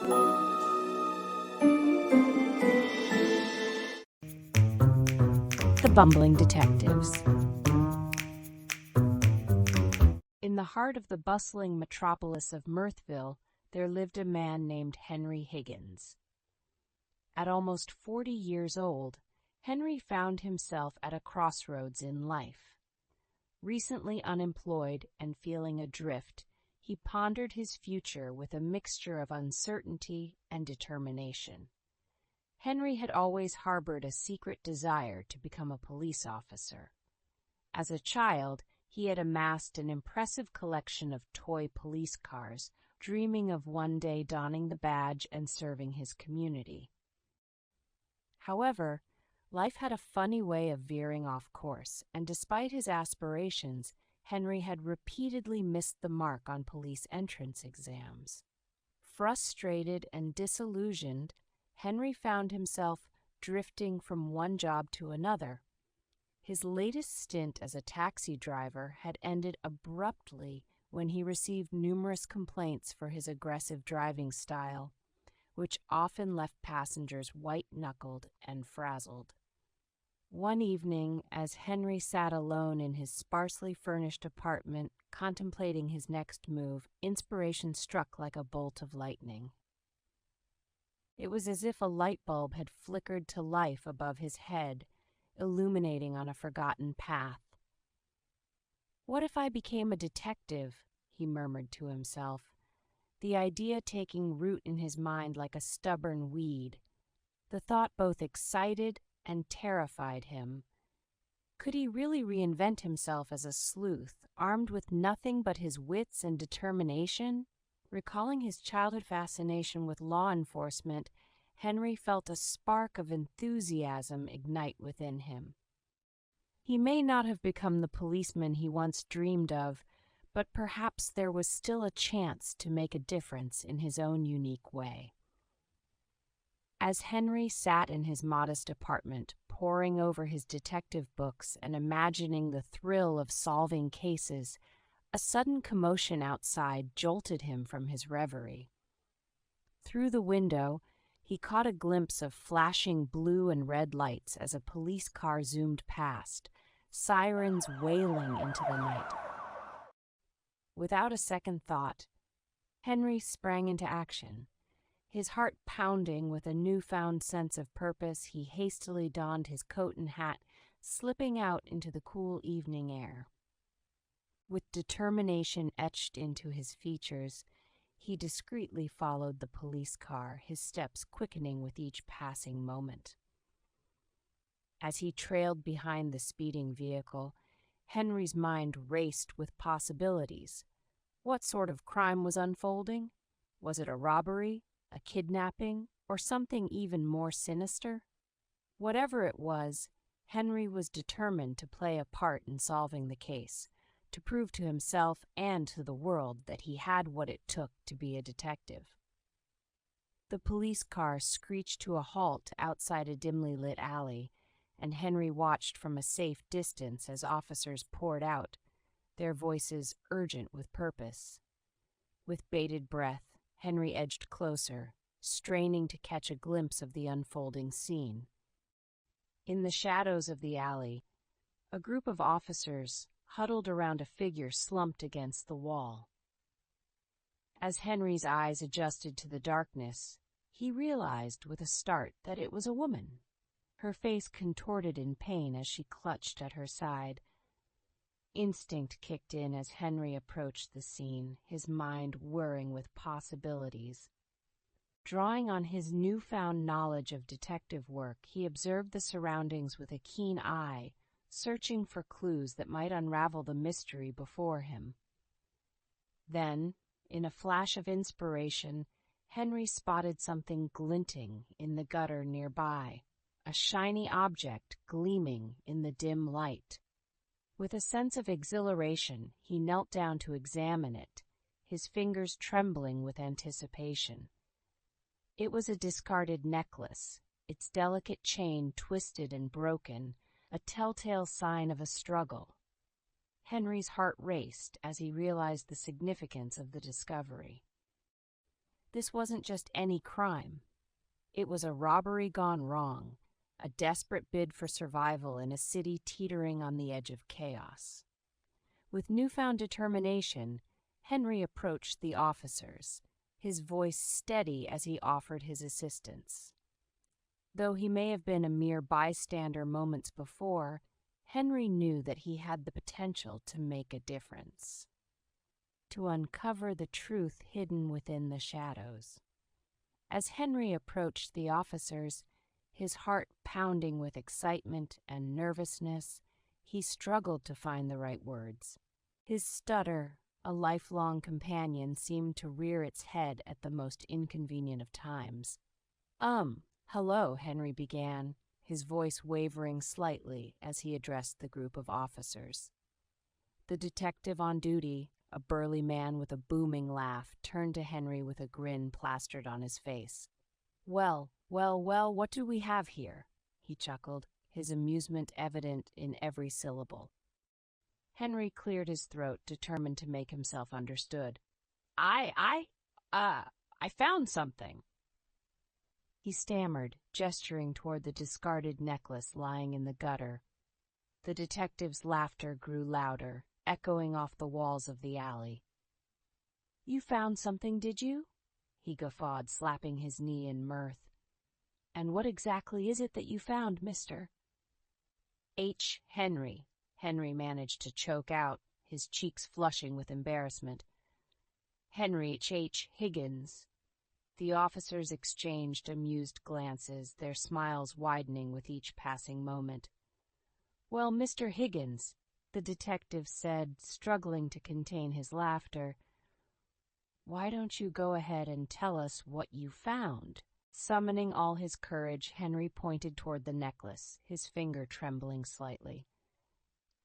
The Bumbling Detectives. In the heart of the bustling metropolis of Mirthville, there lived a man named Henry Higgins. At almost 40 years old, Henry found himself at a crossroads in life. Recently unemployed and feeling adrift, he pondered his future with a mixture of uncertainty and determination. Henry had always harbored a secret desire to become a police officer. As a child, he had amassed an impressive collection of toy police cars, dreaming of one day donning the badge and serving his community. However, life had a funny way of veering off course, and despite his aspirations, Henry had repeatedly missed the mark on police entrance exams. Frustrated and disillusioned, Henry found himself drifting from one job to another. His latest stint as a taxi driver had ended abruptly when he received numerous complaints for his aggressive driving style, which often left passengers white-knuckled and frazzled. One evening, as Henry sat alone in his sparsely furnished apartment, contemplating his next move, inspiration struck like a bolt of lightning. It was as if a light bulb had flickered to life above his head, illuminating on a forgotten path. "What if I became a detective?" he murmured to himself, the idea taking root in his mind like a stubborn weed. The thought both excited and terrified him. Could he really reinvent himself as a sleuth, armed with nothing but his wits and determination? Recalling his childhood fascination with law enforcement, Henry felt a spark of enthusiasm ignite within him. He may not have become the policeman he once dreamed of, but perhaps there was still a chance to make a difference in his own unique way. As Henry sat in his modest apartment, poring over his detective books and imagining the thrill of solving cases, a sudden commotion outside jolted him from his reverie. Through the window, he caught a glimpse of flashing blue and red lights as a police car zoomed past, sirens wailing into the night. Without a second thought, Henry sprang into action. His heart pounding with a newfound sense of purpose, he hastily donned his coat and hat, slipping out into the cool evening air. With determination etched into his features, he discreetly followed the police car, his steps quickening with each passing moment. As he trailed behind the speeding vehicle, Henry's mind raced with possibilities. What sort of crime was unfolding? Was it a robbery, a kidnapping, or something even more sinister? Whatever it was, Henry was determined to play a part in solving the case, to prove to himself and to the world that he had what it took to be a detective. The police car screeched to a halt outside a dimly lit alley, and Henry watched from a safe distance as officers poured out, their voices urgent with purpose. With bated breath, Henry edged closer, straining to catch a glimpse of the unfolding scene. In the shadows of the alley, a group of officers huddled around a figure slumped against the wall. As Henry's eyes adjusted to the darkness, he realized with a start that it was a woman. Her face contorted in pain as she clutched at her side. Instinct kicked in as Henry approached the scene, his mind whirring with possibilities. Drawing on his newfound knowledge of detective work, he observed the surroundings with a keen eye, searching for clues that might unravel the mystery before him. Then, in a flash of inspiration, Henry spotted something glinting in the gutter nearby, a shiny object gleaming in the dim light. With a sense of exhilaration, he knelt down to examine it, his fingers trembling with anticipation. It was a discarded necklace, its delicate chain twisted and broken, a telltale sign of a struggle. Henry's heart raced as he realized the significance of the discovery. This wasn't just any crime. It was a robbery gone wrong, a desperate bid for survival in a city teetering on the edge of chaos. With newfound determination, Henry approached the officers, his voice steady as he offered his assistance. Though he may have been a mere bystander moments before, Henry knew that he had the potential to make a difference, to uncover the truth hidden within the shadows. As Henry approached the officers, his heart pounding with excitement and nervousness, he struggled to find the right words. His stutter, a lifelong companion, seemed to rear its head at the most inconvenient of times. Hello, Henry began, his voice wavering slightly as he addressed the group of officers. The detective on duty, a burly man with a booming laugh, turned to Henry with a grin plastered on his face. Well, what do we have here? He chuckled, his amusement evident in every syllable. Henry cleared his throat, determined to make himself understood. I found something. He stammered, gesturing toward the discarded necklace lying in the gutter. The detective's laughter grew louder, echoing off the walls of the alley. You found something, did you? He guffawed, slapping his knee in mirth. And what exactly is it that you found, mister? Henry. Henry managed to choke out, his cheeks flushing with embarrassment. Henry H. Higgins. The officers exchanged amused glances, their smiles widening with each passing moment. Well, Mr. Higgins, the detective said, struggling to contain his laughter, why don't you go ahead and tell us what you found? Summoning all his courage, Henry pointed toward the necklace, his finger trembling slightly.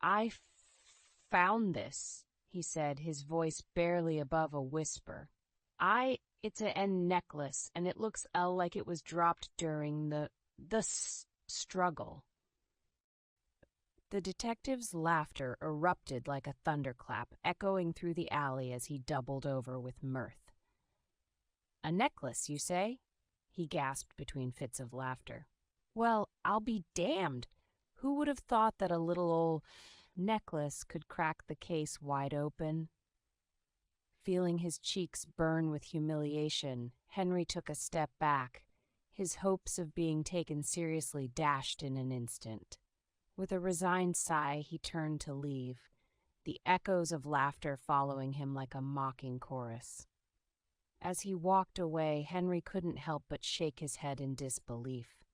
I found this, he said, his voice barely above a whisper. It's a necklace, and it looks like it was dropped during the struggle. The detective's laughter erupted like a thunderclap, echoing through the alley as he doubled over with mirth. A necklace, you say? He gasped between fits of laughter. Well, I'll be damned. Who would have thought that a little old necklace could crack the case wide open? Feeling his cheeks burn with humiliation, Henry took a step back, his hopes of being taken seriously dashed in an instant. With a resigned sigh, he turned to leave, the echoes of laughter following him like a mocking chorus. As he walked away, Henry couldn't help but shake his head in disbelief.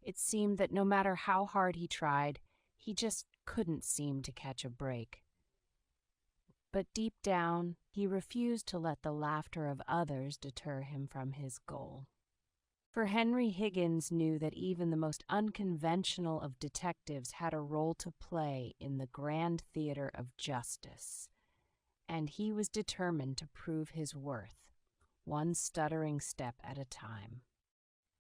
It seemed that no matter how hard he tried, he just couldn't seem to catch a break. But deep down, he refused to let the laughter of others deter him from his goal. For Henry Higgins knew that even the most unconventional of detectives had a role to play in the grand theater of justice, and he was determined to prove his worth, one stuttering step at a time.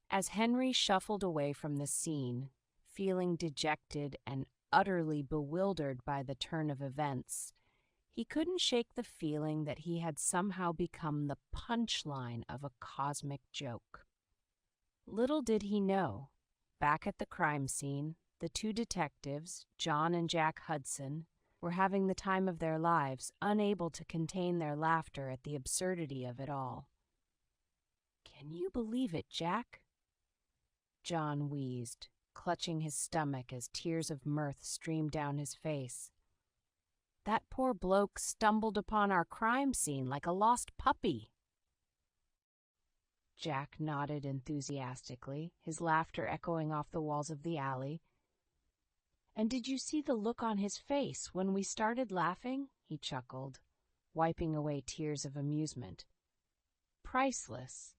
As Henry shuffled away from the scene, feeling dejected and utterly bewildered by the turn of events, he couldn't shake the feeling that he had somehow become the punchline of a cosmic joke. Little did he know, back at the crime scene, the two detectives, John and Jack Hudson, were having the time of their lives, unable to contain their laughter at the absurdity of it all. Can you believe it, Jack? John wheezed, clutching his stomach as tears of mirth streamed down his face. That poor bloke stumbled upon our crime scene like a lost puppy. Jack nodded enthusiastically, his laughter echoing off the walls of the alley. And did you see the look on his face when we started laughing? He chuckled, wiping away tears of amusement. Priceless.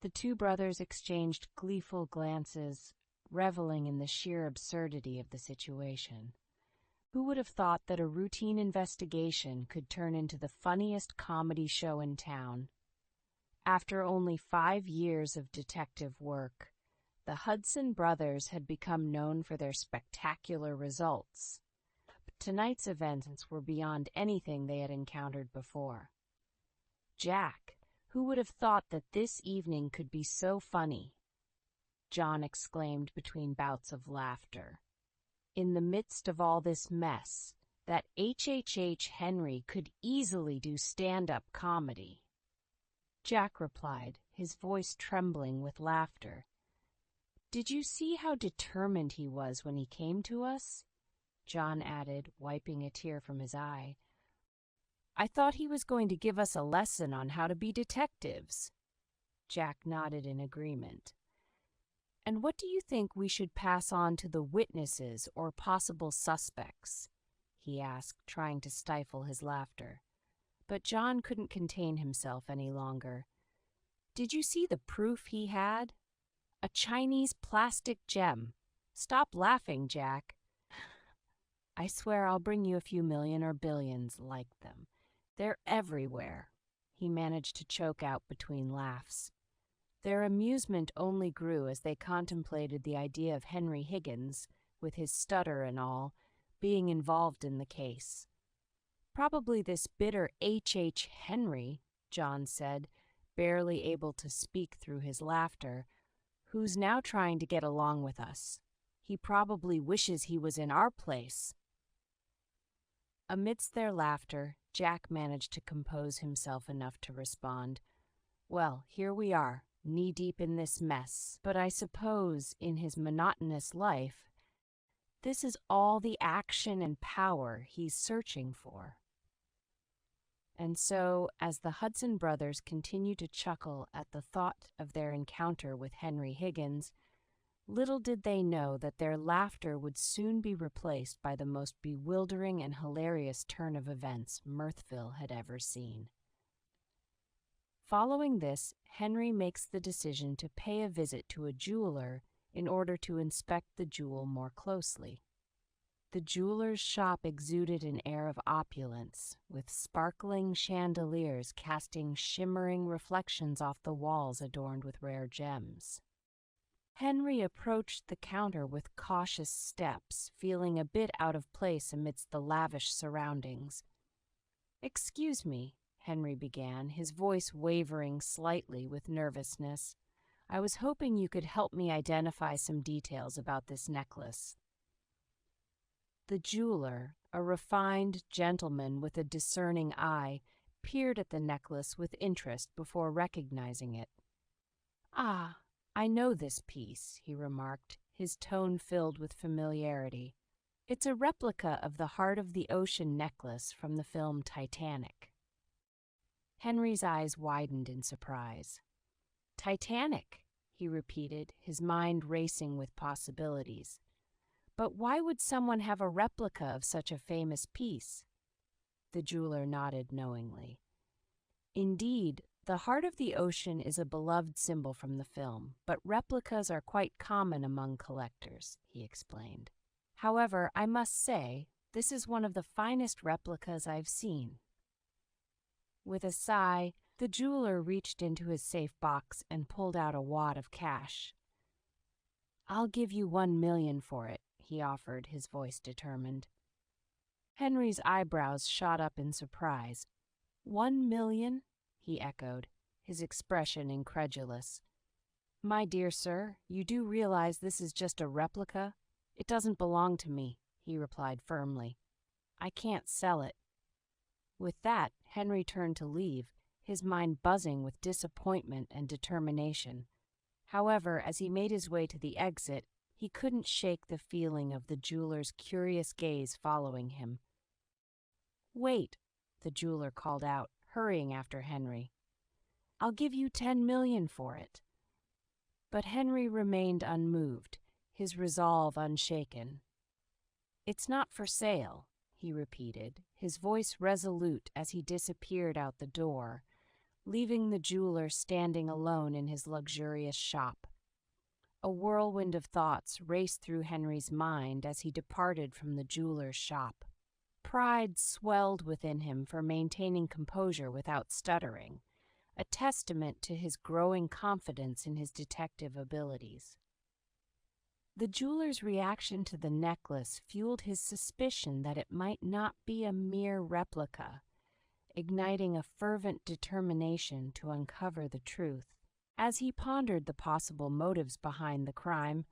The two brothers exchanged gleeful glances, reveling in the sheer absurdity of the situation. Who would have thought that a routine investigation could turn into the funniest comedy show in town? After only 5 years of detective work, the Hudson brothers had become known for their spectacular results. But tonight's events were beyond anything they had encountered before. Jack, Who would have thought that this evening could be so funny? John exclaimed between bouts of laughter. In the midst of all this mess, that H. Henry could easily do stand-up comedy. Jack replied, his voice trembling with laughter. Did you see how determined he was when he came to us? John added, wiping a tear from his eye. I thought he was going to give us a lesson on how to be detectives. Jack nodded in agreement. And what do you think we should pass on to the witnesses or possible suspects? He asked, trying to stifle his laughter. But John couldn't contain himself any longer. Did you see the proof he had? A Chinese plastic gem. Stop laughing, Jack. I swear I'll bring you a few million or billions like them. They're everywhere. He managed to choke out between laughs. Their amusement only grew as they contemplated the idea of Henry Higgins, with his stutter and all, being involved in the case. Probably this bitter H. Henry, John said, barely able to speak through his laughter, who's now trying to get along with us. He probably wishes he was in our place. Amidst their laughter, Jack managed to compose himself enough to respond, Well, here we are, knee-deep in this mess, but I suppose, in his monotonous life, this is all the action and power he's searching for. And so, as the Hudson brothers continued to chuckle at the thought of their encounter with Henry Higgins, little did they know that their laughter would soon be replaced by the most bewildering and hilarious turn of events Mirthville had ever seen. Following this, Henry makes the decision to pay a visit to a jeweler in order to inspect the jewel more closely. The jeweler's shop exuded an air of opulence, with sparkling chandeliers casting shimmering reflections off the walls adorned with rare gems. Henry approached the counter with cautious steps, feeling a bit out of place amidst the lavish surroundings. "Excuse me," Henry began, his voice wavering slightly with nervousness. "I was hoping you could help me identify some details about this necklace." The jeweler, a refined gentleman with a discerning eye, peered at the necklace with interest before recognizing it. "Ah, I know this piece," he remarked, his tone filled with familiarity. "It's a replica of the Heart of the Ocean necklace from the film Titanic." Henry's eyes widened in surprise. "Titanic," he repeated, his mind racing with possibilities. "But why would someone have a replica of such a famous piece?" The jeweler nodded knowingly. "Indeed, the Heart of the Ocean is a beloved symbol from the film, but replicas are quite common among collectors," he explained. "However, I must say, this is one of the finest replicas I've seen." With a sigh, the jeweler reached into his safe box and pulled out a wad of cash. "I'll give you 1 million for it," he offered, his voice determined. Henry's eyebrows shot up in surprise. 1 million? He echoed, his expression incredulous. "My dear sir, you do realize this is just a replica? It doesn't belong to me," he replied firmly. "I can't sell it." With that, Henry turned to leave, his mind buzzing with disappointment and determination. However, as he made his way to the exit, he couldn't shake the feeling of the jeweler's curious gaze following him. "Wait," the jeweler called out, hurrying after Henry. "I'll give you 10 million for it." But Henry remained unmoved, his resolve unshaken. "It's not for sale," he repeated, his voice resolute as he disappeared out the door, leaving the jeweler standing alone in his luxurious shop. A whirlwind of thoughts raced through Henry's mind as he departed from the jeweler's shop. Pride swelled within him for maintaining composure without stuttering, a testament to his growing confidence in his detective abilities. The jeweler's reaction to the necklace fueled his suspicion that it might not be a mere replica. igniting a fervent determination to uncover the truth. As he pondered the possible motives behind the crime,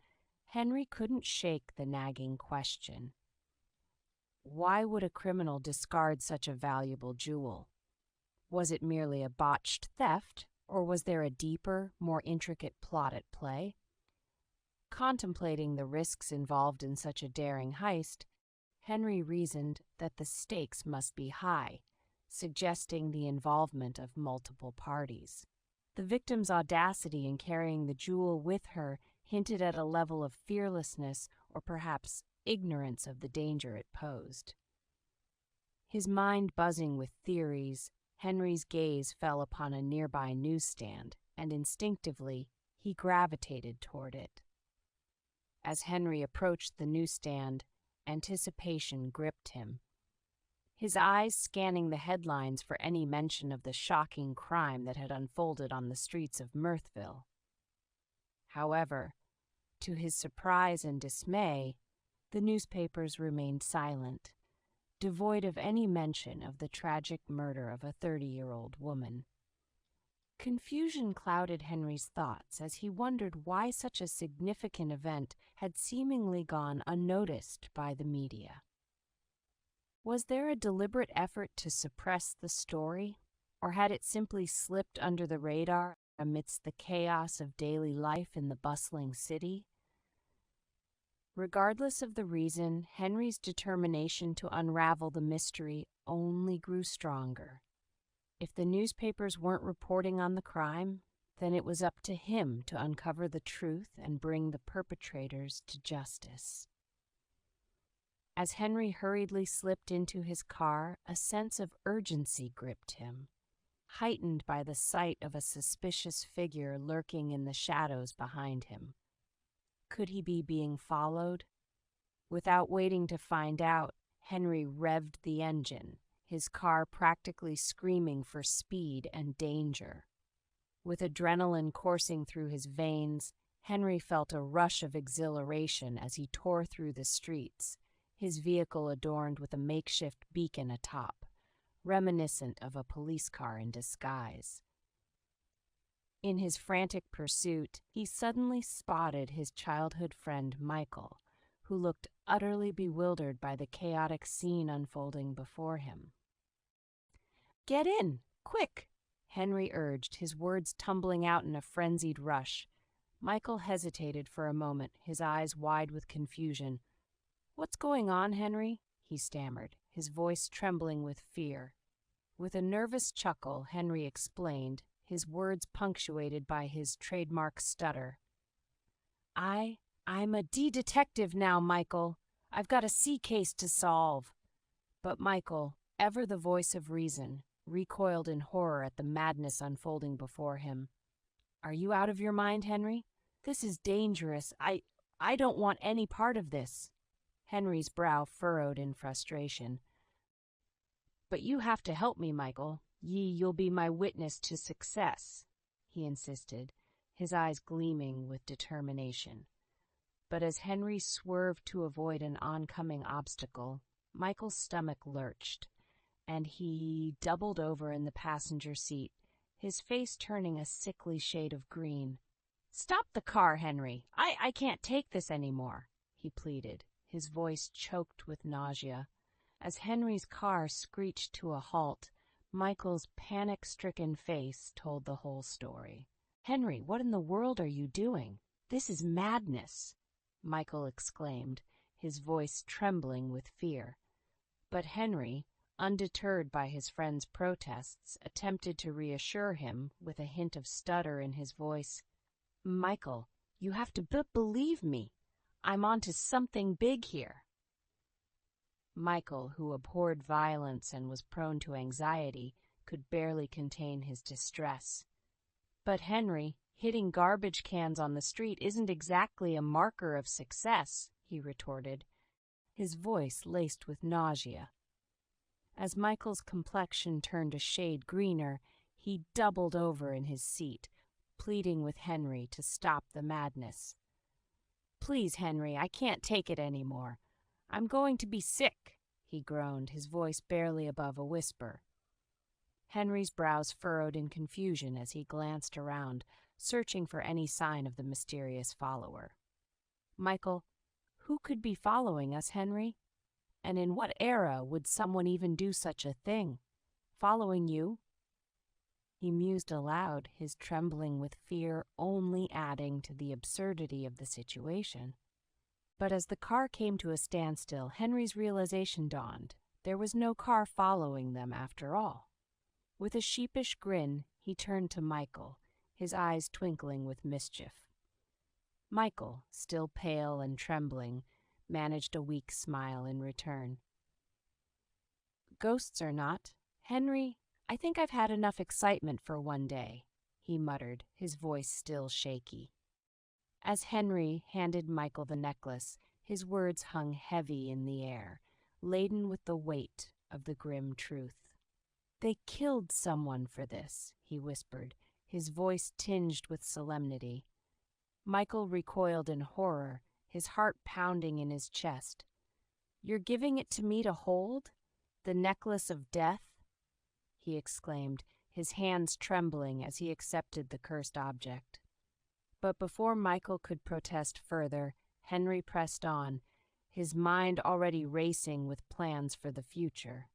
Henry couldn't shake the nagging question. Why would a criminal discard such a valuable jewel? Was it merely a botched theft, or was there a deeper, more intricate plot at play? Contemplating the risks involved in such a daring heist, Henry reasoned that the stakes must be high, suggesting the involvement of multiple parties. The victim's audacity in carrying the jewel with her hinted at a level of fearlessness or perhaps ignorance of the danger it posed. His mind buzzing with theories, Henry's gaze fell upon a nearby newsstand, and instinctively he gravitated toward it. As Henry approached the newsstand, anticipation gripped him. His eyes scanning the headlines for any mention of the shocking crime that had unfolded on the streets of Mirthville. However, to his surprise and dismay, the newspapers remained silent, devoid of any mention of the tragic murder of a 30-year-old woman. Confusion clouded Henry's thoughts as he wondered why such a significant event had seemingly gone unnoticed by the media. Was there a deliberate effort to suppress the story, or had it simply slipped under the radar amidst the chaos of daily life in the bustling city? Regardless of the reason, Henry's determination to unravel the mystery only grew stronger. If the newspapers weren't reporting on the crime, then it was up to him to uncover the truth and bring the perpetrators to justice. As Henry hurriedly slipped into his car, a sense of urgency gripped him, heightened by the sight of a suspicious figure lurking in the shadows behind him. Could he be being followed? Without waiting to find out, Henry revved the engine, his car practically screaming for speed and danger. With adrenaline coursing through his veins, Henry felt a rush of exhilaration as he tore through the streets, his vehicle adorned with a makeshift beacon atop, reminiscent of a police car in disguise. In his frantic pursuit, he suddenly spotted his childhood friend Michael, who looked utterly bewildered by the chaotic scene unfolding before him. "Get in, quick!" Henry urged, his words tumbling out in a frenzied rush. Michael hesitated for a moment, his eyes wide with confusion. "What's going on, Henry?" he stammered, his voice trembling with fear. With a nervous chuckle, Henry explained, his words punctuated by his trademark stutter. I'm a detective now, Michael. I've got a C case to solve." But Michael, ever the voice of reason, recoiled in horror at the madness unfolding before him. "Are you out of your mind, Henry? This is dangerous. I don't want any part of this." Henry's brow furrowed in frustration. "But you have to help me, Michael. You'll be my witness to success," he insisted, his eyes gleaming with determination. But as Henry swerved to avoid an oncoming obstacle, Michael's stomach lurched, and he doubled over in the passenger seat, his face turning a sickly shade of green. "Stop the car, Henry. I can't take this anymore," he pleaded, his voice choked with nausea. As Henry's car screeched to a halt, Michael's panic-stricken face told the whole story. "Henry, what in the world are you doing? This is madness," Michael exclaimed, his voice trembling with fear. But Henry, undeterred by his friend's protests, attempted to reassure him with a hint of stutter in his voice. "Michael, you have to believe me. I'm onto something big here." Michael, who abhorred violence and was prone to anxiety, could barely contain his distress. "But Henry, hitting garbage cans on the street isn't exactly a marker of success," he retorted, his voice laced with nausea. As Michael's complexion turned a shade greener, he doubled over in his seat, pleading with Henry to stop the madness. "Please, Henry, I can't take it anymore. I'm going to be sick," he groaned, his voice barely above a whisper. Henry's brows furrowed in confusion as he glanced around, searching for any sign of the mysterious follower. Michael, who could be following us, Henry? And in what era would someone even do such a thing? Following you? He mused aloud, his trembling with fear only adding to the absurdity of the situation. But as the car came to a standstill, Henry's realization dawned. There was no car following them after all. With a sheepish grin, he turned to Michael, his eyes twinkling with mischief. Michael, still pale and trembling, managed a weak smile in return. Ghosts or not, Henry, I think I've had enough excitement for one day, he muttered, his voice still shaky. As Henry handed Michael the necklace, his words hung heavy in the air, laden with the weight of the grim truth. They killed someone for this, he whispered, his voice tinged with solemnity. Michael recoiled in horror, his heart pounding in his chest. You're giving it to me to hold? The necklace of death? He exclaimed, his hands trembling as he accepted the cursed object. But before Michael could protest further, Henry pressed on, his mind already racing with plans for the future.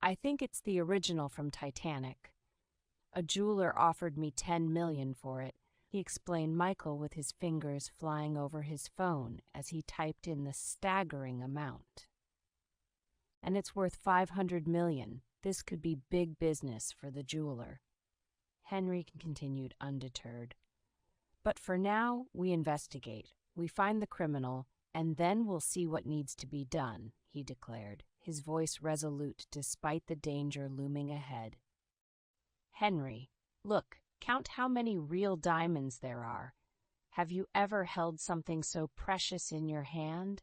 I think it's the original from Titanic. A jeweler offered me $10 million for it, he explained Michael with his fingers flying over his phone as he typed in the staggering amount. And it's worth $500 million. This could be big business for the jeweler. Henry continued undeterred. But for now, we investigate. We find the criminal, and then we'll see what needs to be done, he declared, his voice resolute despite the danger looming ahead. Henry, look, count how many real diamonds there are. Have you ever held something so precious in your hand?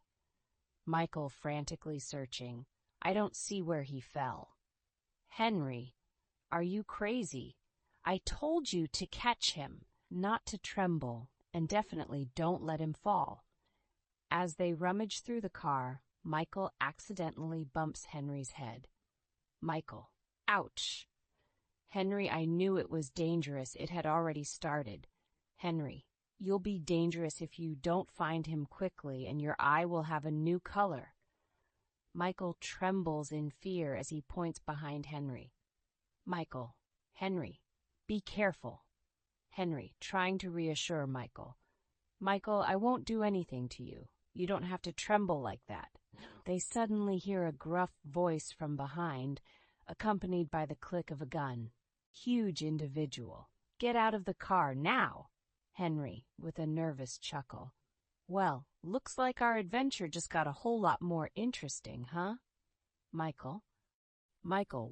Michael frantically searching. I don't see where he fell. Henry, are you crazy? I told you to catch him, not to tremble, and definitely don't let him fall. As they rummage through the car, Michael accidentally bumps Henry's head. Michael, ouch! Henry, I knew it was dangerous. It had already started. Henry, you'll be dangerous if you don't find him quickly, and your eye will have a new color. Michael trembles in fear as he points behind Henry. Michael, Henry, be careful. Henry, trying to reassure Michael. Michael, I won't do anything to you. You don't have to tremble like that. They suddenly hear a gruff voice from behind, accompanied by the click of a gun. Huge individual. Get out of the car, now! Henry, with a nervous chuckle. Well, looks like our adventure just got a whole lot more interesting, huh? Michael,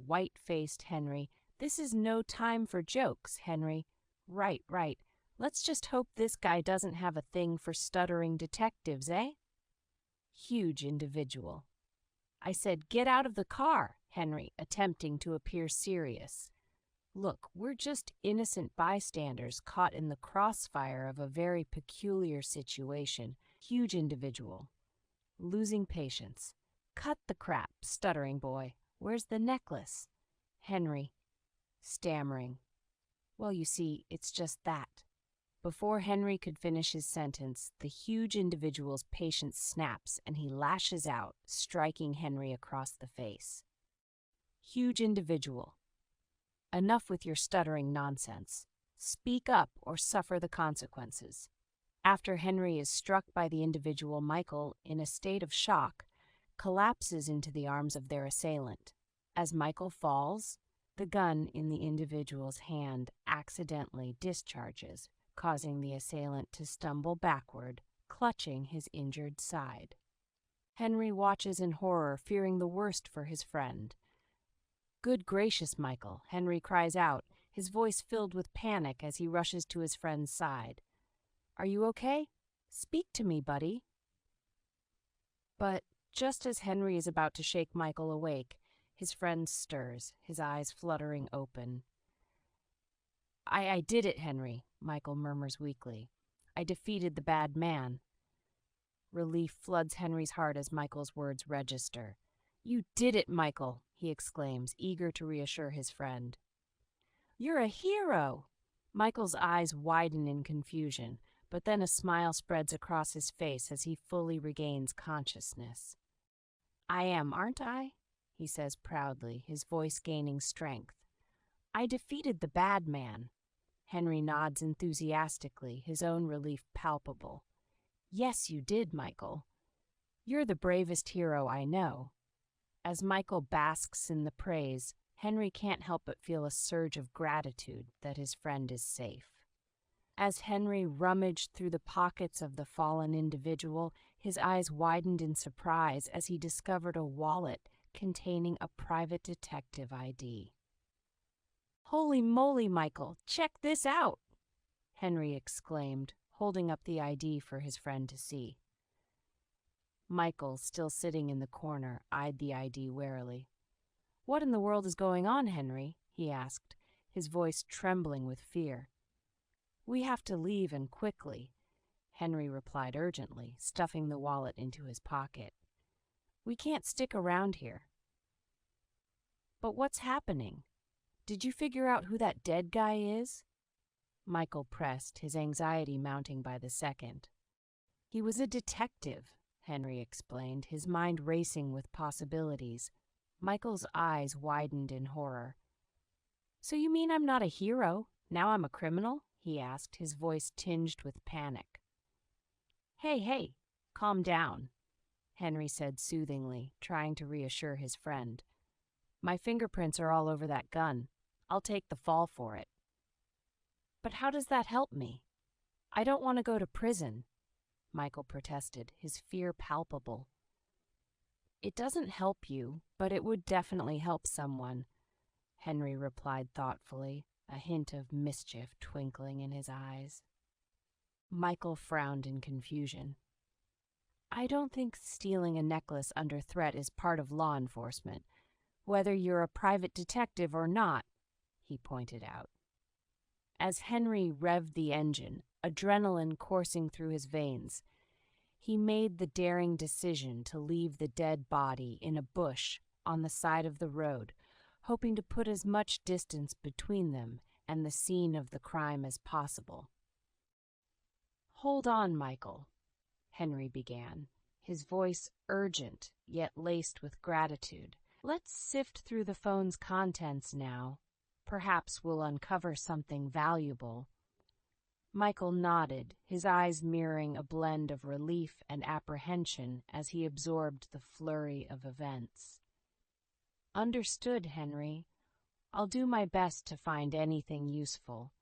white-faced Henry. This is no time for jokes, Henry. Right. Let's just hope this guy doesn't have a thing for stuttering detectives, eh? Huge individual. I said, get out of the car, Henry, attempting to appear serious. Look, we're just innocent bystanders caught in the crossfire of a very peculiar situation. Huge individual. Losing patience. Cut the crap, stuttering boy. Where's the necklace? Henry, stammering. Well, you see, it's just that. Before Henry could finish his sentence, the huge individual's patience snaps and he lashes out, striking Henry across the face. Huge individual. Enough with your stuttering nonsense. Speak up or suffer the consequences. After Henry is struck by the individual, Michael, in a state of shock, collapses into the arms of their assailant. As Michael falls, the gun in the individual's hand accidentally discharges, causing the assailant to stumble backward, clutching his injured side. Henry watches in horror, fearing the worst for his friend. Good gracious, Michael, Henry cries out, his voice filled with panic as he rushes to his friend's side. Are you okay? Speak to me, buddy. But just as Henry is about to shake Michael awake, his friend stirs, his eyes fluttering open. I did it, Henry, Michael murmurs weakly. I defeated the bad man. Relief floods Henry's heart as Michael's words register. You did it, Michael, he exclaims, eager to reassure his friend. You're a hero! Michael's eyes widen in confusion, but then a smile spreads across his face as he fully regains consciousness. I am, aren't I? He says proudly, his voice gaining strength. I defeated the bad man. Henry nods enthusiastically, his own relief palpable. Yes, you did, Michael. You're the bravest hero I know. As Michael basks in the praise, Henry can't help but feel a surge of gratitude that his friend is safe. As Henry rummaged through the pockets of the fallen individual, his eyes widened in surprise as he discovered a wallet containing a private detective ID. Holy moly, Michael, check this out! Henry exclaimed, holding up the ID for his friend to see. Michael, still sitting in the corner, eyed the ID warily. What in the world is going on, Henry? He asked, his voice trembling with fear. We have to leave, and quickly, Henry replied urgently, stuffing the wallet into his pocket. We can't stick around here. But what's happening? Did you figure out who that dead guy is? Michael pressed, his anxiety mounting by the second. He was a detective, Henry explained, his mind racing with possibilities. Michael's eyes widened in horror. So you mean I'm not a hero? Now I'm a criminal? He asked, his voice tinged with panic. Hey, calm down, Henry said soothingly, trying to reassure his friend. My fingerprints are all over that gun. I'll take the fall for it. But how does that help me? I don't want to go to prison, Michael protested, his fear palpable. It doesn't help you, but it would definitely help someone, Henry replied thoughtfully, a hint of mischief twinkling in his eyes. Michael frowned in confusion. I don't think stealing a necklace under threat is part of law enforcement, whether you're a private detective or not, he pointed out. As Henry revved the engine, adrenaline coursing through his veins, he made the daring decision to leave the dead body in a bush on the side of the road, hoping to put as much distance between them and the scene of the crime as possible. Hold on, Michael, Henry began, his voice urgent yet laced with gratitude. Let's sift through the phone's contents now. Perhaps we'll uncover something valuable. Michael nodded, his eyes mirroring a blend of relief and apprehension as he absorbed the flurry of events. Understood, Henry. I'll do my best to find anything useful.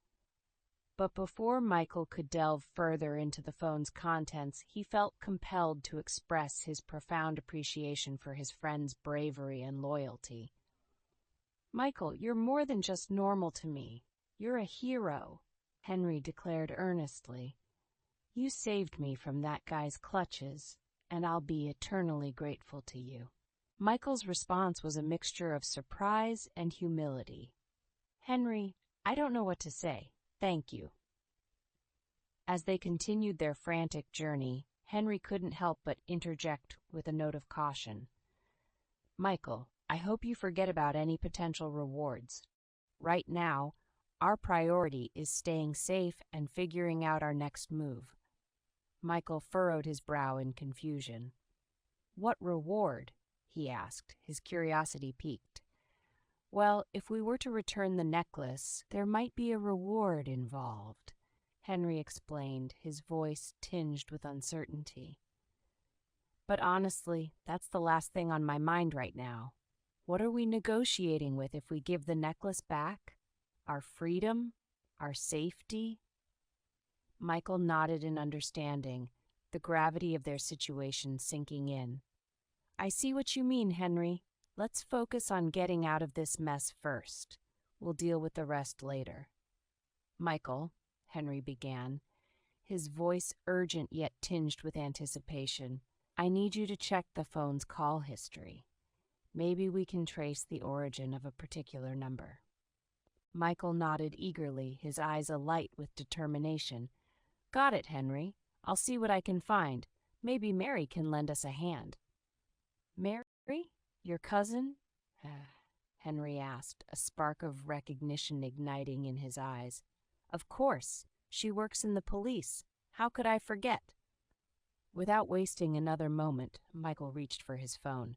But before Michael could delve further into the phone's contents, he felt compelled to express his profound appreciation for his friend's bravery and loyalty. Michael, you're more than just normal to me. You're a hero, Henry declared earnestly. You saved me from that guy's clutches, and I'll be eternally grateful to you. Michael's response was a mixture of surprise and humility. Henry, I don't know what to say. Thank you. As they continued their frantic journey, Henry couldn't help but interject with a note of caution. Michael, I hope you forget about any potential rewards. Right now, our priority is staying safe and figuring out our next move. Michael furrowed his brow in confusion. What reward? He asked, his curiosity piqued. Well, if we were to return the necklace, there might be a reward involved, Henry explained, his voice tinged with uncertainty. But honestly, that's the last thing on my mind right now. What are we negotiating with if we give the necklace back? Our freedom? Our safety? Michael nodded in understanding, the gravity of their situation sinking in. I see what you mean, Henry. Let's focus on getting out of this mess first. We'll deal with the rest later. Michael, Henry began, his voice urgent yet tinged with anticipation, I need you to check the phone's call history. Maybe we can trace the origin of a particular number. Michael nodded eagerly, his eyes alight with determination. Got it, Henry. I'll see what I can find. Maybe Mary can lend us a hand. Mary? Your cousin? Henry asked, a spark of recognition igniting in his eyes. Of course. She works in the police. How could I forget? Without wasting another moment, Michael reached for his phone.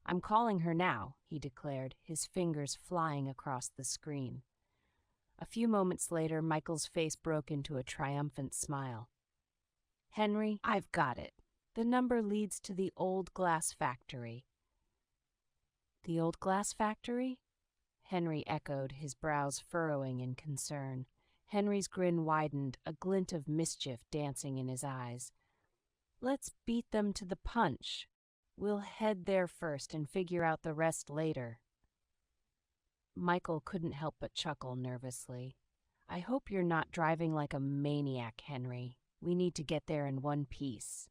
I'm calling her now, he declared, his fingers flying across the screen. A few moments later, Michael's face broke into a triumphant smile. Henry, I've got it. The number leads to the old glass factory. The old glass factory? Henry echoed, his brows furrowing in concern. Henry's grin widened, a glint of mischief dancing in his eyes. Let's beat them to the punch. We'll head there first and figure out the rest later. Michael couldn't help but chuckle nervously. I hope you're not driving like a maniac, Henry. We need to get there in one piece.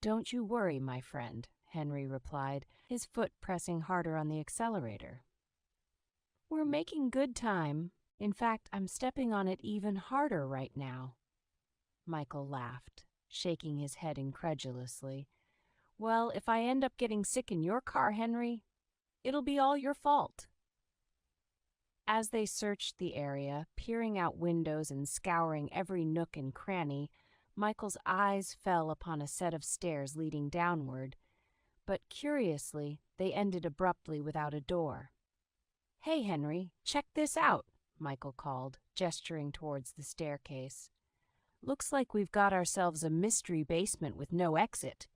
Don't you worry, my friend, Henry replied, his foot pressing harder on the accelerator. We're making good time. In fact, I'm stepping on it even harder right now. Michael laughed, shaking his head incredulously. Well, if I end up getting sick in your car, Henry, it'll be all your fault. As they searched the area, peering out windows and scouring every nook and cranny, Michael's eyes fell upon a set of stairs leading downward, but curiously, they ended abruptly without a door. Hey, Henry, check this out, Michael called, gesturing towards the staircase. Looks like we've got ourselves a mystery basement with no exit.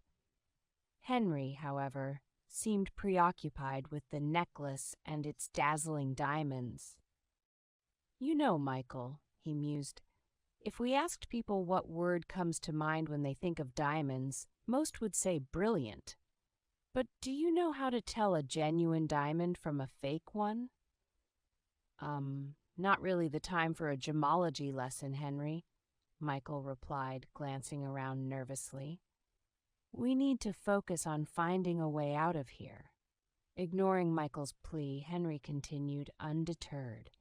Henry, however, seemed preoccupied with the necklace and its dazzling diamonds. You know, Michael, he mused, if we asked people what word comes to mind when they think of diamonds, most would say brilliant. But do you know how to tell a genuine diamond from a fake one? Not really the time for a gemology lesson, Henry, Michael replied, glancing around nervously. We need to focus on finding a way out of here. Ignoring Michael's plea, Henry continued, undeterred.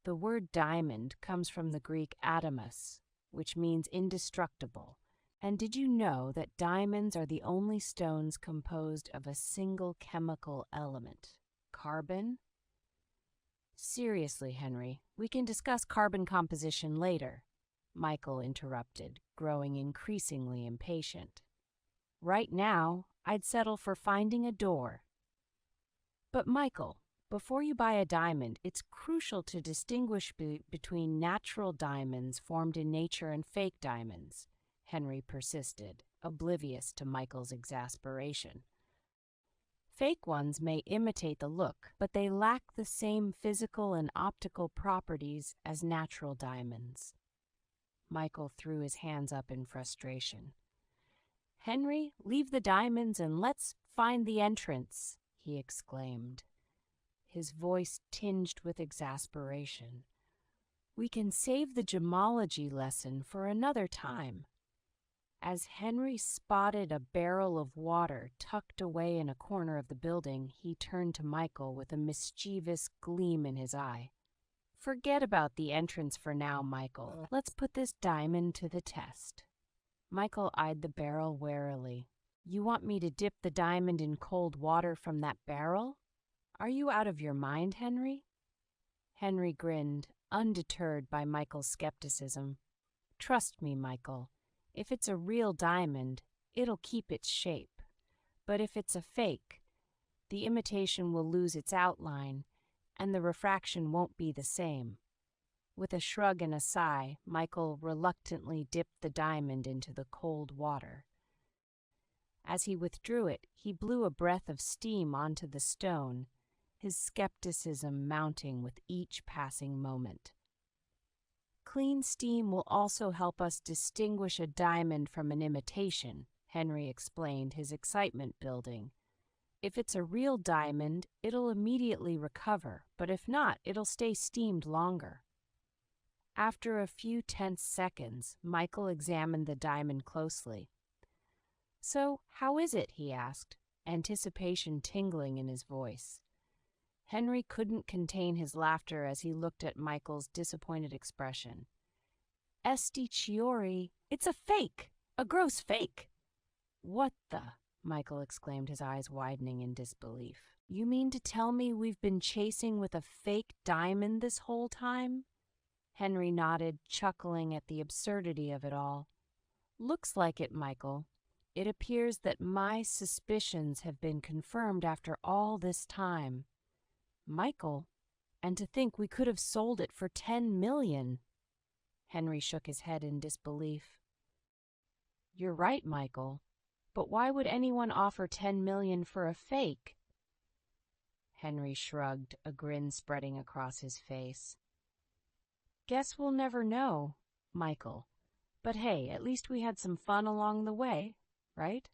The word diamond comes from the Greek adamas, which means indestructible. And did you know that diamonds are the only stones composed of a single chemical element, carbon? Seriously, Henry, we can discuss carbon composition later, Michael interrupted, growing increasingly impatient. Right now, I'd settle for finding a door. But Michael, before you buy a diamond, it's crucial to distinguish between natural diamonds formed in nature and fake diamonds, Henry persisted, oblivious to Michael's exasperation. Fake ones may imitate the look, but they lack the same physical and optical properties as natural diamonds. Michael threw his hands up in frustration. Henry, leave the diamonds and let's find the entrance, he exclaimed, his voice tinged with exasperation. We can save the gemology lesson for another time. As Henry spotted a barrel of water tucked away in a corner of the building, he turned to Michael with a mischievous gleam in his eye. Forget about the entrance for now, Michael. Let's put this diamond to the test. Michael eyed the barrel warily. You want me to dip the diamond in cold water from that barrel? Are you out of your mind, Henry? Henry grinned, undeterred by Michael's skepticism. Trust me, Michael. If it's a real diamond, it'll keep its shape. But if it's a fake, the imitation will lose its outline, and the refraction won't be the same. With a shrug and a sigh, Michael reluctantly dipped the diamond into the cold water. As he withdrew it, he blew a breath of steam onto the stone, his skepticism mounting with each passing moment. Clean steam will also help us distinguish a diamond from an imitation, Henry explained, his excitement building. If it's a real diamond, it'll immediately recover, but if not, it'll stay steamed longer. After a few tense seconds, Michael examined the diamond closely. So, how is it? He asked, anticipation tingling in his voice. Henry couldn't contain his laughter as he looked at Michael's disappointed expression. Esti Chiori, it's a fake! A gross fake! What the? Michael exclaimed, his eyes widening in disbelief. You mean to tell me we've been chasing with a fake diamond this whole time? Henry nodded, chuckling at the absurdity of it all. Looks like it, Michael. It appears that my suspicions have been confirmed after all this time. Michael, and to think we could have sold it for $10 million. Henry shook his head in disbelief. You're right, Michael. But why would anyone offer $10 million for a fake? Henry shrugged, a grin spreading across his face. Guess we'll never know, Michael. But hey, at least we had some fun along the way, right?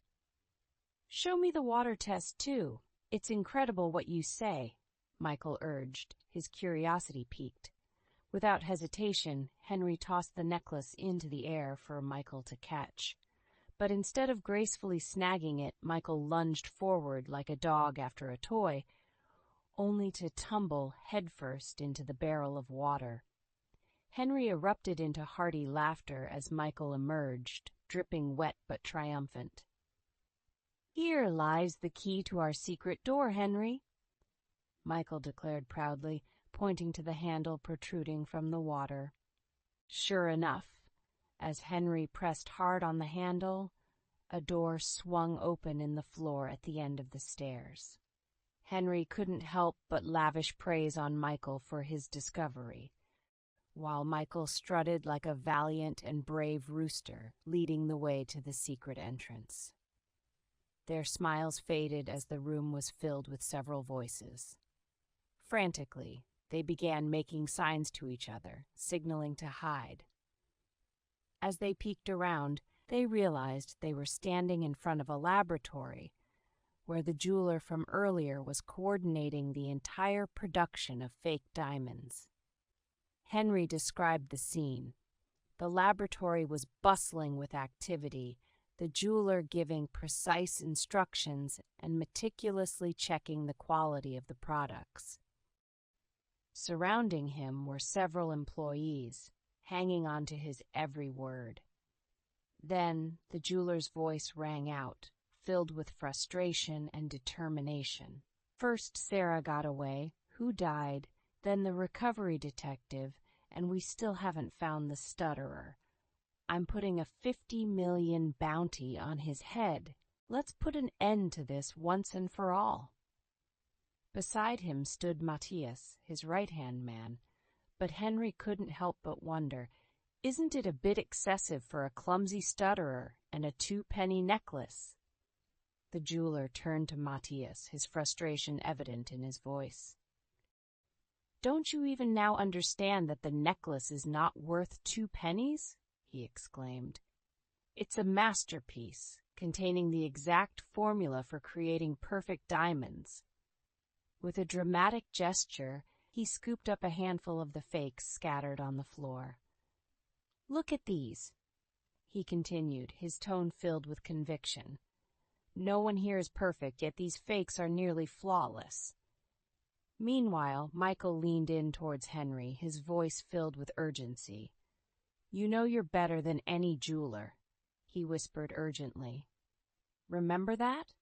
Show me the water test, too. It's incredible what you say, Michael urged, his curiosity piqued. Without hesitation, Henry tossed the necklace into the air for Michael to catch. But instead of gracefully snagging it, Michael lunged forward like a dog after a toy, only to tumble headfirst into the barrel of water. Henry erupted into hearty laughter as Michael emerged, dripping wet but triumphant. Here lies the key to our secret door, Henry, Michael declared proudly, pointing to the handle protruding from the water. Sure enough, as Henry pressed hard on the handle, a door swung open in the floor at the end of the stairs. Henry couldn't help but lavish praise on Michael for his discovery, while Michael strutted like a valiant and brave rooster, leading the way to the secret entrance. Their smiles faded as the room was filled with several voices. Frantically, they began making signs to each other, signaling to hide. As they peeked around, they realized they were standing in front of a laboratory where the jeweler from earlier was coordinating the entire production of fake diamonds. Henry described the scene. The laboratory was bustling with activity, the jeweler giving precise instructions and meticulously checking the quality of the products. Surrounding him were several employees, hanging on to his every word. Then the jeweler's voice rang out, filled with frustration and determination. First Sarah got away, who died, then the recovery detective, and we still haven't found the stutterer. I'm putting a $50 million bounty on his head. Let's put an end to this once and for all. Beside him stood Matthias, his right-hand man, but Henry couldn't help but wonder, isn't it a bit excessive for a clumsy stutterer and a 2-penny necklace? The jeweler turned to Matthias, his frustration evident in his voice. Don't you even now understand that the necklace is not worth 2 pennies? He exclaimed. It's a masterpiece, containing the exact formula for creating perfect diamonds. With a dramatic gesture, he scooped up a handful of the fakes scattered on the floor. Look at these, he continued, his tone filled with conviction. No one here is perfect, yet these fakes are nearly flawless. Meanwhile, Michael leaned in towards Henry, his voice filled with urgency. You know you're better than any jeweler, he whispered urgently. Remember that?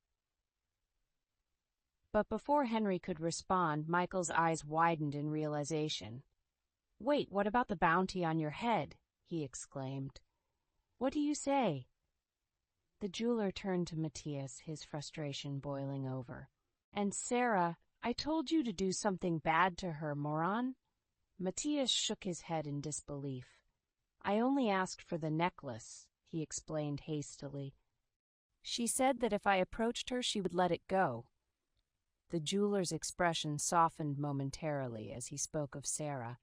But before Henry could respond, Michael's eyes widened in realization. Wait, what about the bounty on your head? He exclaimed. What do you say? The jeweler turned to Matthias, his frustration boiling over. And Sarah, I told you to do something bad to her, moron. Matthias shook his head in disbelief. I only asked for the necklace, he explained hastily. She said that if I approached her, she would let it go. The jeweler's expression softened momentarily as he spoke of Sarah.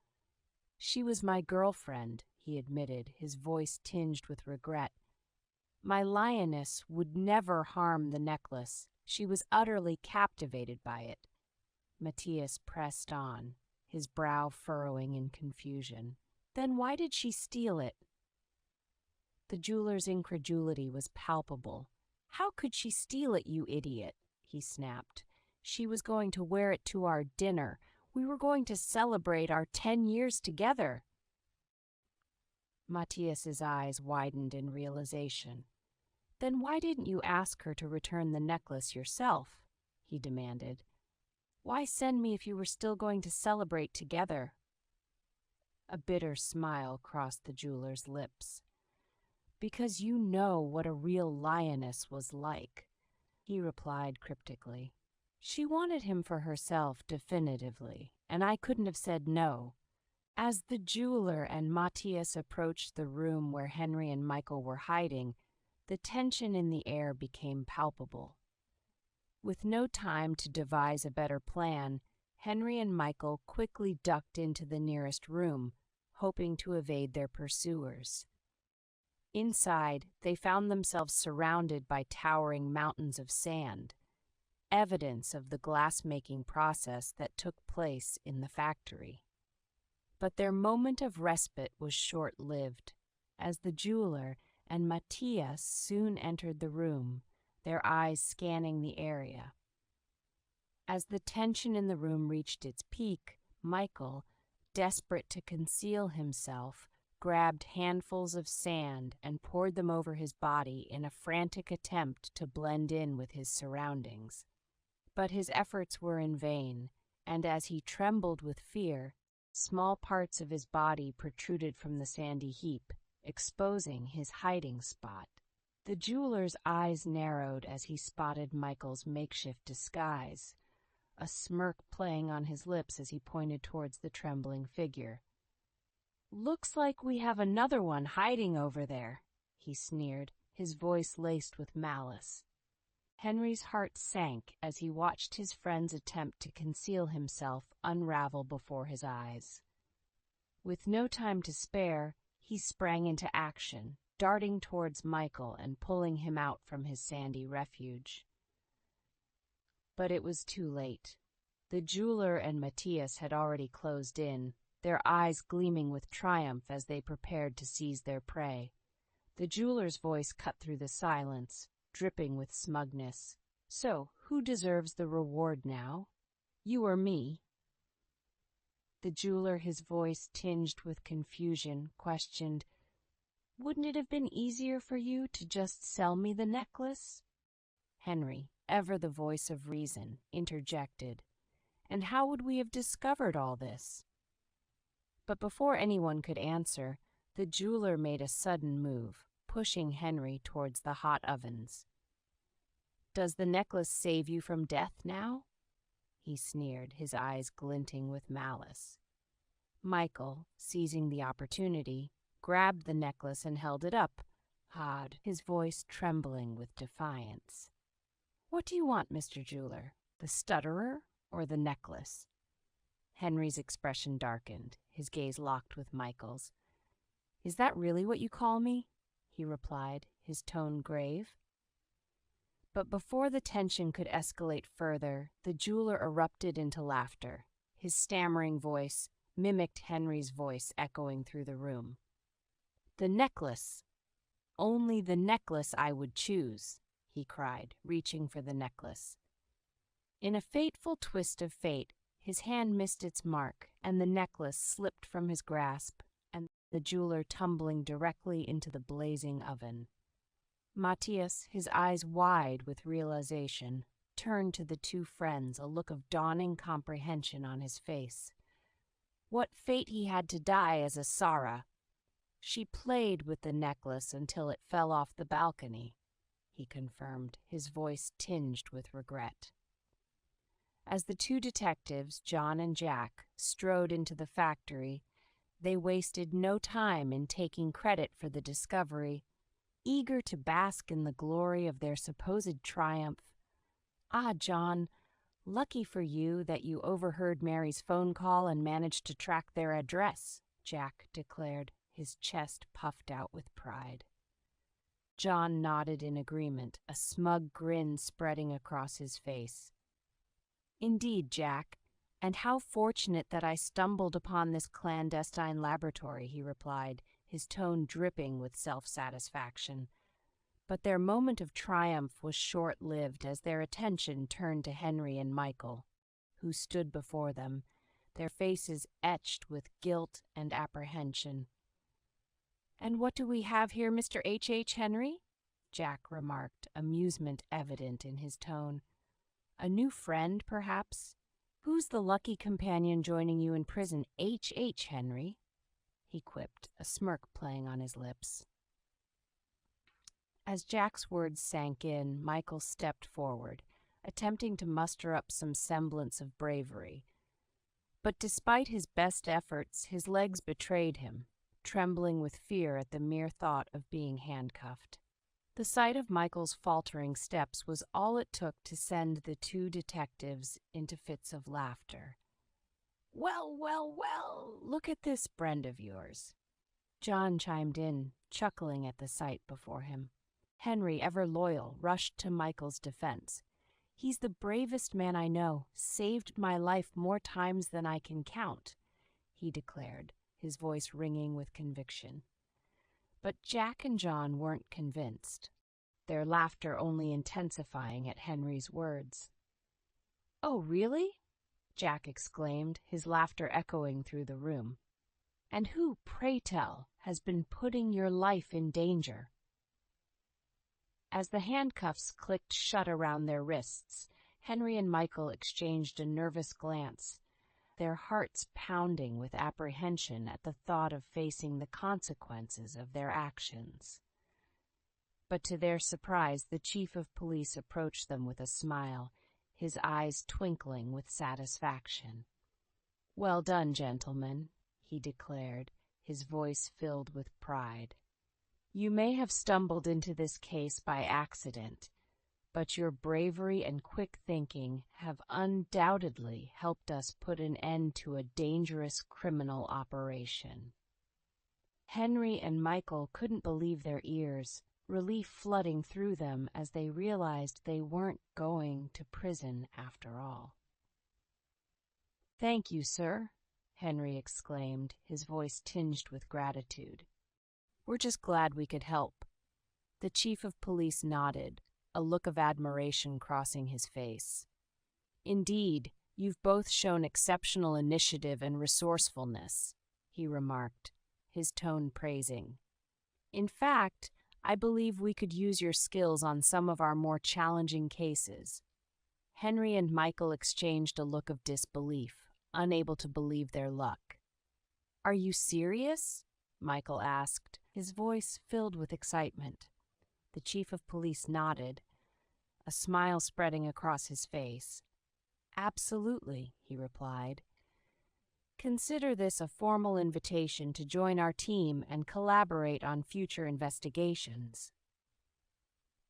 She was my girlfriend, he admitted, his voice tinged with regret. My lioness would never harm the necklace. She was utterly captivated by it. Matthias pressed on, his brow furrowing in confusion. Then why did she steal it? The jeweler's incredulity was palpable. How could she steal it, you idiot? He snapped. She was going to wear it to our dinner. We were going to celebrate our 10 years together. Matthias's eyes widened in realization. "Then why didn't you ask her to return the necklace yourself?" he demanded. "Why send me if you were still going to celebrate together?" A bitter smile crossed the jeweler's lips. "Because you know what a real lioness was like," he replied cryptically. "She wanted him for herself definitively, and I couldn't have said no." As the jeweler and Matthias approached the room where Henry and Michael were hiding, the tension in the air became palpable. With no time to devise a better plan, Henry and Michael quickly ducked into the nearest room, hoping to evade their pursuers. Inside, they found themselves surrounded by towering mountains of sand, evidence of the glass-making process that took place in the factory. But their moment of respite was short-lived, as the jeweler and Matthias soon entered the room, their eyes scanning the area. As the tension in the room reached its peak, Michael, desperate to conceal himself, grabbed handfuls of sand and poured them over his body in a frantic attempt to blend in with his surroundings. But his efforts were in vain, and as he trembled with fear, small parts of his body protruded from the sandy heap, exposing his hiding spot. The jeweler's eyes narrowed as he spotted Michael's makeshift disguise, a smirk playing on his lips as he pointed towards the trembling figure. "Looks like we have another one hiding over there," he sneered, his voice laced with malice. Henry's heart sank as he watched his friend's attempt to conceal himself unravel before his eyes. With no time to spare, he sprang into action, darting towards Michael and pulling him out from his sandy refuge. But it was too late. The jeweler and Matthias had already closed in, their eyes gleaming with triumph as they prepared to seize their prey. The jeweler's voice cut through the silence, dripping with smugness. "So, who deserves the reward now? You or me?" The jeweler, his voice tinged with confusion, questioned, "Wouldn't it have been easier for you to just sell me the necklace?" Henry, ever the voice of reason, interjected, "And how would we have discovered all this?" But before anyone could answer, the jeweler made a sudden move, pushing Henry towards the hot ovens. "Does the necklace save you from death now?" he sneered, his eyes glinting with malice. Michael, seizing the opportunity, grabbed the necklace and held it up, his voice trembling with defiance. "What do you want, Mr. Jeweler? The stutterer or the necklace?" Henry's expression darkened, his gaze locked with Michael's. "Is that really what you call me?" he replied, his tone grave. But before the tension could escalate further, the jeweler erupted into laughter. His stammering voice mimicked Henry's voice echoing through the room. "The necklace! Only the necklace I would choose," he cried, reaching for the necklace. In a fateful twist of fate, his hand missed its mark, and the necklace slipped from his grasp, and the jeweler tumbling directly into the blazing oven. Matthias, his eyes wide with realization, turned to the two friends, a look of dawning comprehension on his face. What fate he had to die as a Sarah! "She played with the necklace until it fell off the balcony," he confirmed, his voice tinged with regret. As the two detectives, John and Jack, strode into the factory, they wasted no time in taking credit for the discovery, eager to bask in the glory of their supposed triumph. "Ah, John, lucky for you that you overheard Mary's phone call and managed to track their address," Jack declared, his chest puffed out with pride. John nodded in agreement, a smug grin spreading across his face. "Indeed, Jack, and how fortunate that I stumbled upon this clandestine laboratory," he replied, his tone dripping with self-satisfaction. But their moment of triumph was short-lived as their attention turned to Henry and Michael, who stood before them, their faces etched with guilt and apprehension. "And what do we have here, Mr. H. Henry?" Jack remarked, amusement evident in his tone. A new friend, perhaps? Who's the lucky companion joining you in prison, H. Henry? He quipped, a smirk playing on his lips. As Jack's words sank in, Michael stepped forward, attempting to muster up some semblance of bravery. But despite his best efforts, his legs betrayed him, trembling with fear at the mere thought of being handcuffed. The sight of Michael's faltering steps was all it took to send the two detectives into fits of laughter. Well, look at this friend of yours. John chimed in, chuckling at the sight before him. Henry, ever loyal, rushed to Michael's defense. He's the bravest man I know, saved my life more times than I can count, he declared, his voice ringing with conviction. But Jack and John weren't convinced, their laughter only intensifying at Henry's words. Oh, really? Jack exclaimed, his laughter echoing through the room. And who, pray tell, has been putting your life in danger? As the handcuffs clicked shut around their wrists, Henry and Michael exchanged a nervous glance, their hearts pounding with apprehension at the thought of facing the consequences of their actions. But to their surprise, the chief of police approached them with a smile, his eyes twinkling with satisfaction. Well done, gentlemen, he declared, his voice filled with pride. You may have stumbled into this case by accident, but your bravery and quick thinking have undoubtedly helped us put an end to a dangerous criminal operation. Henry and Michael couldn't believe their ears, relief flooding through them as they realized they weren't going to prison after all. Thank you, sir, Henry exclaimed, his voice tinged with gratitude. We're just glad we could help. The chief of police nodded, a look of admiration crossing his face. Indeed, you've both shown exceptional initiative and resourcefulness, he remarked, his tone praising. In fact, I believe we could use your skills on some of our more challenging cases. Henry and Michael exchanged a look of disbelief, unable to believe their luck. Are you serious? Michael asked, his voice filled with excitement. The chief of police nodded, a smile spreading across his face. Absolutely, he replied. Consider this a formal invitation to join our team and collaborate on future investigations.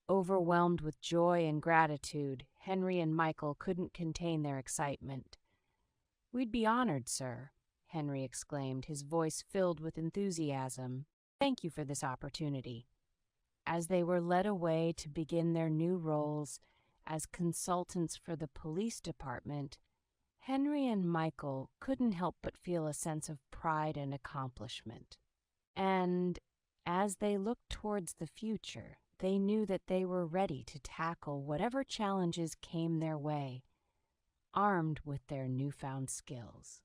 Overwhelmed with joy and gratitude, Henry and Michael couldn't contain their excitement. We'd be honored, sir, Henry exclaimed, his voice filled with enthusiasm. Thank you for this opportunity. As they were led away to begin their new roles as consultants for the police department, Henry and Michael couldn't help but feel a sense of pride and accomplishment. And as they looked towards the future, they knew that they were ready to tackle whatever challenges came their way, armed with their newfound skills.